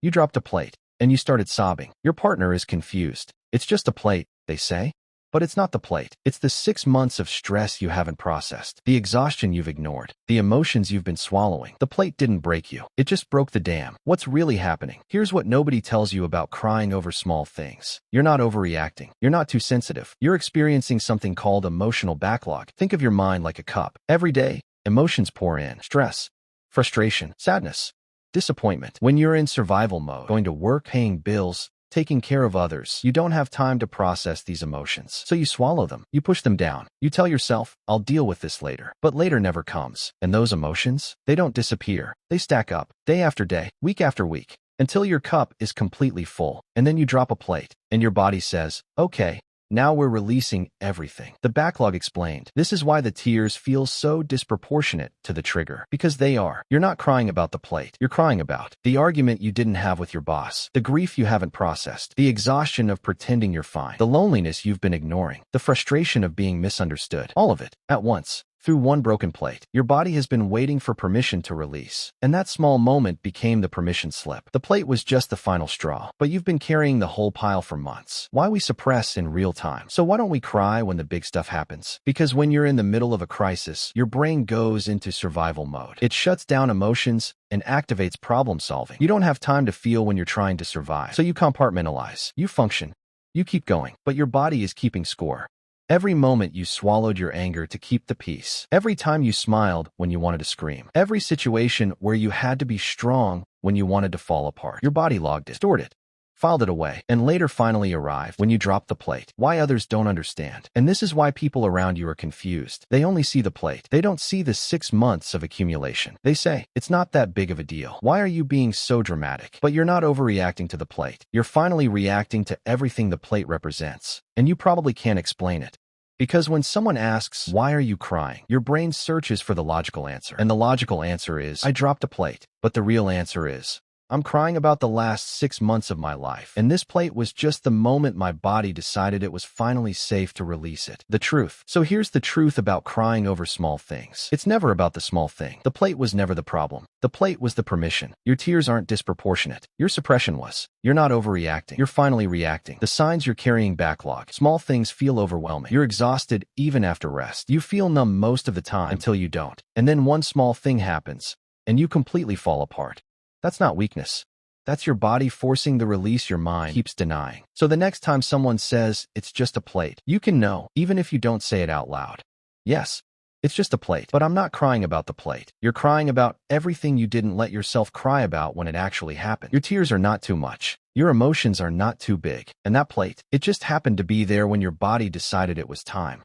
You dropped a plate, and you started sobbing. Your partner is confused. It's just a plate, they say. But it's not the plate. It's the 6 months of stress you haven't processed, the exhaustion you've ignored, the emotions you've been swallowing. The plate didn't break you. It just broke the dam. What's really happening? Here's what nobody tells you about crying over small things. You're not overreacting. You're not too sensitive. You're experiencing something called emotional backlog. Think of your mind like a cup. Every day, emotions pour in. Stress, frustration, sadness, disappointment. When you're in survival mode, going to work, paying bills, taking care of others, you don't have time to process these emotions. So you swallow them. You push them down. You tell yourself, I'll deal with this later. But later never comes. And those emotions, they don't disappear. They stack up, day after day, week after week, until your cup is completely full. And then you drop a plate, and your body says, okay, now we're releasing everything. The backlog explained. This is why the tears feel so disproportionate to the trigger. Because they are. You're not crying about the plate. You're crying about the argument you didn't have with your boss, the grief you haven't processed, the exhaustion of pretending you're fine, the loneliness you've been ignoring, the frustration of being misunderstood. All of it, at once. Through one broken plate. Your body has been waiting for permission to release. And that small moment became the permission slip. The plate was just the final straw. But you've been carrying the whole pile for months. Why we suppress in real time? So why don't we cry when the big stuff happens? Because when you're in the middle of a crisis, your brain goes into survival mode. It shuts down emotions and activates problem solving. You don't have time to feel when you're trying to survive. So you compartmentalize. You function. You keep going. But your body is keeping score. Every moment you swallowed your anger to keep the peace. Every time you smiled when you wanted to scream. Every situation where you had to be strong when you wanted to fall apart. Your body logged it, stored it, filed it away, and later finally arrived when you dropped the plate. Why others don't understand. And this is why people around you are confused. They only see the plate. They don't see the 6 months of accumulation. They say, it's not that big of a deal. Why are you being so dramatic? But you're not overreacting to the plate. You're finally reacting to everything the plate represents. And you probably can't explain it. Because when someone asks, why are you crying? Your brain searches for the logical answer. And the logical answer is, I dropped a plate. But the real answer is, I'm crying about the last 6 months of my life. And this plate was just the moment my body decided it was finally safe to release it. The truth. So here's the truth about crying over small things. It's never about the small thing. The plate was never the problem. The plate was the permission. Your tears aren't disproportionate. Your suppression was. You're not overreacting. You're finally reacting. The signs you're carrying backlog. Small things feel overwhelming. You're exhausted even after rest. You feel numb most of the time until you don't. And then one small thing happens, and you completely fall apart. That's not weakness. That's your body forcing the release your mind keeps denying. So the next time someone says, it's just a plate, you can know, even if you don't say it out loud. Yes, it's just a plate, but I'm not crying about the plate. You're crying about everything you didn't let yourself cry about when it actually happened. Your tears are not too much. Your emotions are not too big. And that plate, it just happened to be there when your body decided it was time.